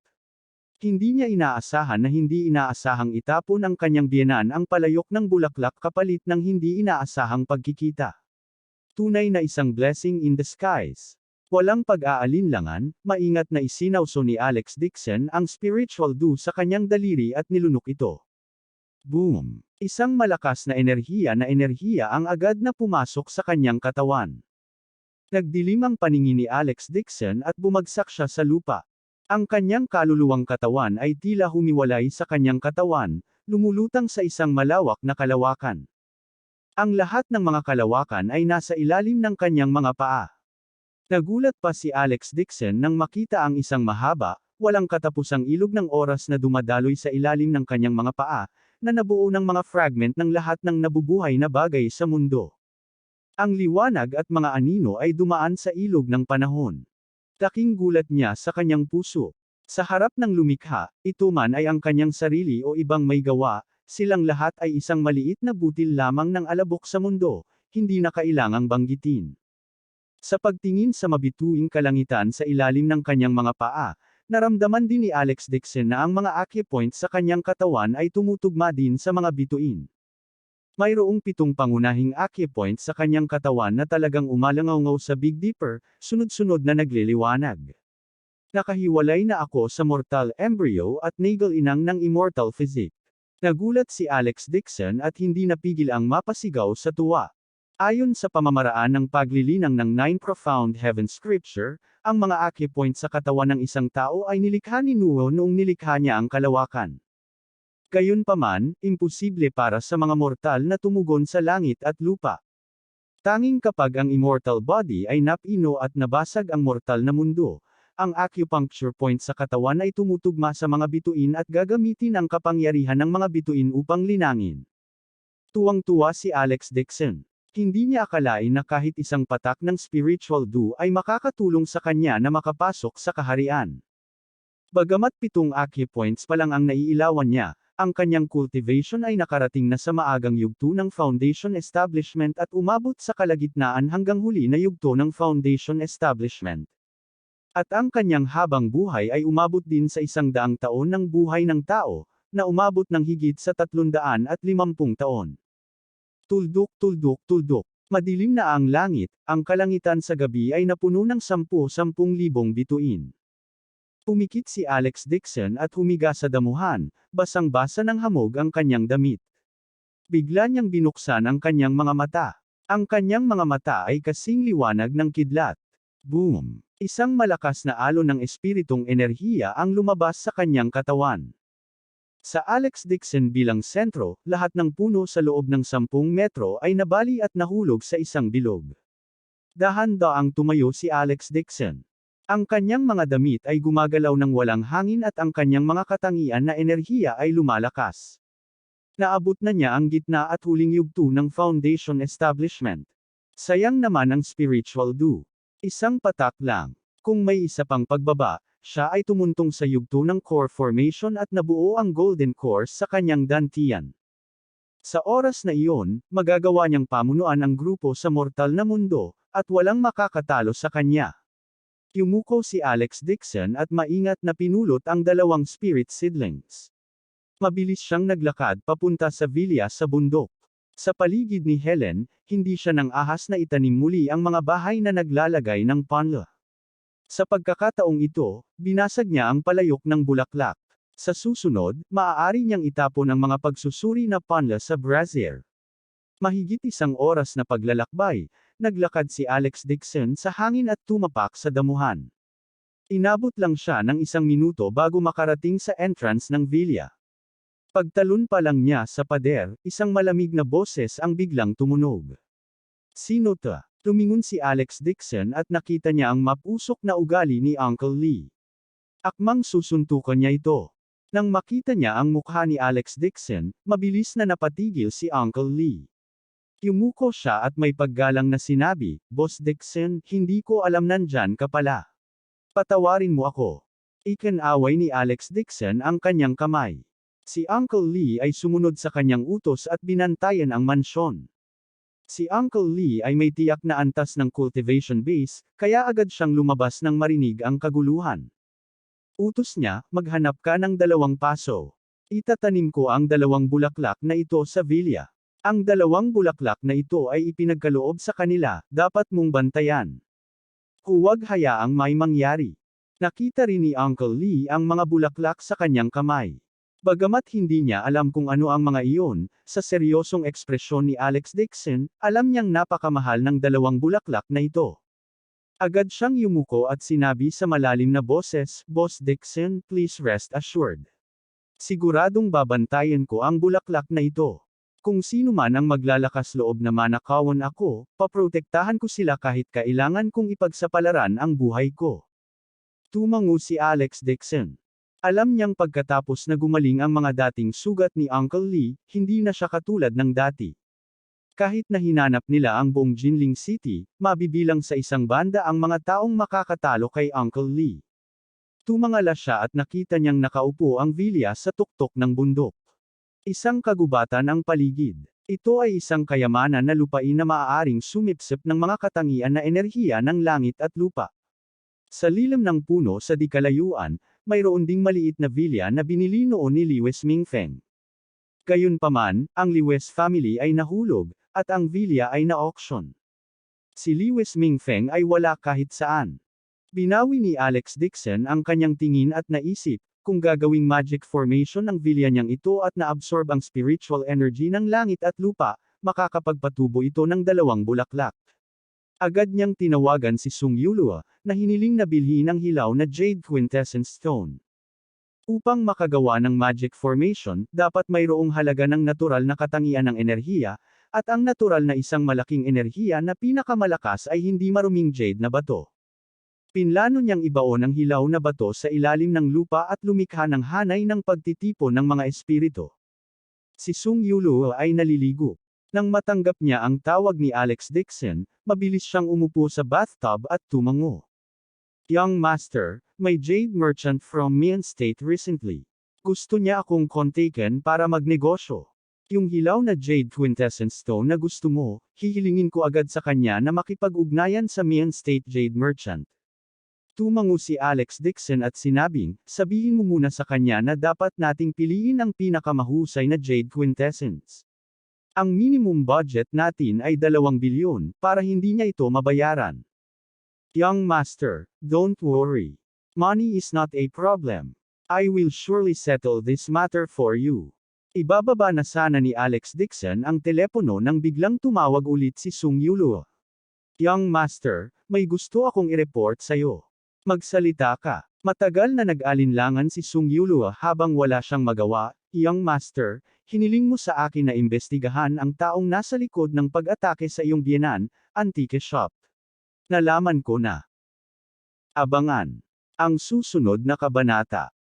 Hindi niya inaasahan na hindi inaasahang itapon ang kanyang biyenan ang palayok ng bulaklak kapalit ng hindi inaasahang pagkikita. Tunay na isang blessing in disguise. Walang pag-aalinlangan, maingat na isinauso ni Alex Dixon ang spiritual dew sa kanyang daliri at nilunok ito. Boom! Isang malakas na enerhiya ang agad na pumasok sa kanyang katawan. Nagdilim ang paningin ni Alex Dixon at bumagsak siya sa lupa. Ang kanyang kaluluwang katawan ay tila humiwalay sa kanyang katawan, lumulutang sa isang malawak na kalawakan. Ang lahat ng mga kalawakan ay nasa ilalim ng kanyang mga paa. Nagulat pa si Alex Dixon nang makita ang isang mahaba, walang katapusang ilog ng oras na dumadaloy sa ilalim ng kanyang mga paa, na nabuo ng mga fragment ng lahat ng nabubuhay na bagay sa mundo. Ang liwanag at mga anino ay dumaan sa ilog ng panahon. Laking gulat niya sa kanyang puso. Sa harap ng lumikha, ito man ay ang kanyang sarili o ibang may gawa, silang lahat ay isang maliit na butil lamang ng alabok sa mundo, hindi na kailangang banggitin. Sa pagtingin sa mabituing kalangitan sa ilalim ng kanyang mga paa, naramdaman din ni Alex Dixon na ang mga acupoint sa kanyang katawan ay tumutugma din sa mga bituin. Mayroong 7 pangunahing acupoint sa kanyang katawan na talagang umalangaw sa Big Dipper, sunod-sunod na nagliliwanag. Nakahiwalay na ako sa mortal embryo at nagal inang ng immortal physique. Nagulat si Alex Dixon at hindi napigil ang mapasigaw sa tuwa. Ayon sa pamamaraan ng paglilinang ng Nine Profound Heaven Scripture, ang mga acupoint sa katawan ng isang tao ay nilikha ni Nuo noong nilikha niya ang kalawakan. Gayunpaman, imposible para sa mga mortal na tumugon sa langit at lupa. Tanging kapag ang immortal body ay napino at nabasag ang mortal na mundo, ang acupuncture point sa katawan ay tumutugma sa mga bituin at gagamitin ang kapangyarihan ng mga bituin upang linangin. Tuwang-tuwa si Alex Dixon. Hindi niya akalain na kahit isang patak ng spiritual dew ay makakatulong sa kanya na makapasok sa kaharian. Bagamat 7 acupoints pa lang ang naiilawan niya, ang kanyang cultivation ay nakarating na sa maagang yugto ng foundation establishment at umabot sa kalagitnaan hanggang huli na yugto ng foundation establishment. At ang kanyang habang buhay ay umabot din sa 100 taon ng buhay ng tao, na umabot ng higit sa 350 taon. Tuldok, tuldok, tuldok. Madilim na ang langit, ang kalangitan sa gabi ay napuno ng 10,000 bituin. Pumikit si Alex Dixon at humiga sa damuhan, basang-basa ng hamog ang kanyang damit. Bigla niyang binuksan ang kanyang mga mata. Ang kanyang mga mata ay kasing liwanag ng kidlat. Boom! Isang malakas na alon ng espiritong enerhiya ang lumabas sa kanyang katawan. Sa Alex Dixon bilang sentro, lahat ng puno sa loob ng 10 metro ay nabali at nahulog sa isang bilog. Dahan-daang tumayo si Alex Dixon. Ang kanyang mga damit ay gumagalaw ng walang hangin at ang kanyang mga katangian na enerhiya ay lumalakas. Naabot na niya ang gitna at huling yugto ng foundation establishment. Sayang naman ang spiritual dew. Isang patak lang. Kung may isa pang pagbaba, siya ay tumuntong sa yugto ng core formation at nabuo ang golden core sa kanyang dantian. Sa oras na iyon, magagawa niyang pamunuan ang grupo sa mortal na mundo, at walang makakatalo sa kanya. Yumuko si Alex Dixon at maingat na pinulot ang 2 spirit seedlings. Mabilis siyang naglakad papunta sa villa sa bundok. Sa paligid ni Helen, hindi siya nang ahas na itanim muli ang mga bahay na naglalagay ng panla. Sa pagkakataong ito, binasag niya ang palayok ng bulaklak. Sa susunod, maaari niyang itapon ang mga pagsusuri na panla sa brazier. Mahigit 1 oras na paglalakbay, naglakad si Alex Dixon sa hangin at tumapak sa damuhan. Inabot lang siya ng 1 minuto bago makarating sa entrance ng villa. Pagtalon pa lang niya sa pader, isang malamig na boses ang biglang tumunog. Sino ta? Tumingon si Alex Dixon at nakita niya ang mapusok na ugali ni Uncle Lee. Akmang susuntukan niya ito. Nang makita niya ang mukha ni Alex Dixon, mabilis na napatigil si Uncle Lee. Yumuko siya at may paggalang na sinabi, "Boss Dixon, hindi ko alam nandyan ka pala. Patawarin mo ako." Ikinaway ni Alex Dixon ang kanyang kamay. Si Uncle Lee ay sumunod sa kanyang utos at binantayan ang mansyon. Si Uncle Lee ay may tiyak na antas ng cultivation base, kaya agad siyang lumabas nang marinig ang kaguluhan. Utos niya, maghanap ka ng 2 paso. Itatanim ko ang 2 bulaklak na ito sa villa. Ang 2 bulaklak na ito ay ipinagkaloob sa kanila, dapat mong bantayan. Huwag hayaang may mangyari. Nakita rin ni Uncle Lee ang mga bulaklak sa kanyang kamay. Bagamat hindi niya alam kung ano ang mga iyon, sa seryosong ekspresyon ni Alex Dixon, alam niyang napakamahal ng 2 bulaklak na ito. Agad siyang yumuko at sinabi sa malalim na boses, "Boss Dixon, please rest assured. Siguradong babantayan ko ang bulaklak na ito. Kung sino man ang maglalakas loob na manakawan ako, paprotektahan ko sila kahit kailangan kong ipagsapalaran ang buhay ko." Tumango si Alex Dixon. Alam niyang pagkatapos na gumaling ang mga dating sugat ni Uncle Lee, hindi na siya katulad ng dati. Kahit na hinanap nila ang buong Jinling City, mabibilang sa isang banda ang mga taong makakatalo kay Uncle Lee. Tumangala siya at nakita niyang nakaupo ang villa sa tuktok ng bundok. Isang kagubatan ang paligid. Ito ay isang kayamanan na lupain na maaaring sumipsip ng mga katangian na enerhiya ng langit at lupa. Sa lilim ng puno sa di kalayuan, mayroon ding maliit na villa na binili noon ni Lewis Mingfeng. Gayunpaman, ang Lewis family ay nahulog, at ang villa ay na-auction. Si Lewis Mingfeng ay wala kahit saan. Binawi ni Alex Dixon ang kanyang tingin at naisip, kung gagawing magic formation ang vilya niyang ito at na-absorb ang spiritual energy ng langit at lupa, makakapagpatubo ito ng 2 bulaklak. Agad niyang tinawagan si Sung Yulua, na hiniling na bilhin ang hilaw na Jade Quintessence Stone. Upang makagawa ng magic formation, dapat mayroong halaga ng natural na katangian ng enerhiya, at ang natural na isang malaking enerhiya na pinakamalakas ay hindi maruming jade na bato. Pinlano niyang ibaon ang hilaw na bato sa ilalim ng lupa at lumikha ng hanay ng pagtitipon ng mga espiritu. Si Sung Yulua ay naliligo. Nang matanggap niya ang tawag ni Alex Dixon, mabilis siyang umupo sa bathtub at tumango. Young Master, may jade merchant from Mian State recently. Gusto niya akong kontaken para magnegosyo. Yung hilaw na Jade Quintessence Stone na gusto mo, hihilingin ko agad sa kanya na makipag-ugnayan sa Mian State Jade Merchant. Tumango si Alex Dixon at sinabing, sabihin mo muna sa kanya na dapat nating piliin ang pinakamahusay na Jade Quintessence. Ang minimum budget natin ay 2 bilyon, para hindi niya ito mabayaran. Young Master, don't worry. Money is not a problem. I will surely settle this matter for you. Ibababa na sana ni Alex Dixon ang telepono nang biglang tumawag ulit si Sung Yulua. Young Master, may gusto akong i-report sa'yo. Magsalita ka. Matagal na nag-alinlangan si Sung Yulua habang wala siyang magawa. Young Master, hiniling mo sa akin na imbestigahan ang taong nasa likod ng pag-atake sa iyong biyenan, antique shop. Nalaman ko na. Abangan ang susunod na kabanata.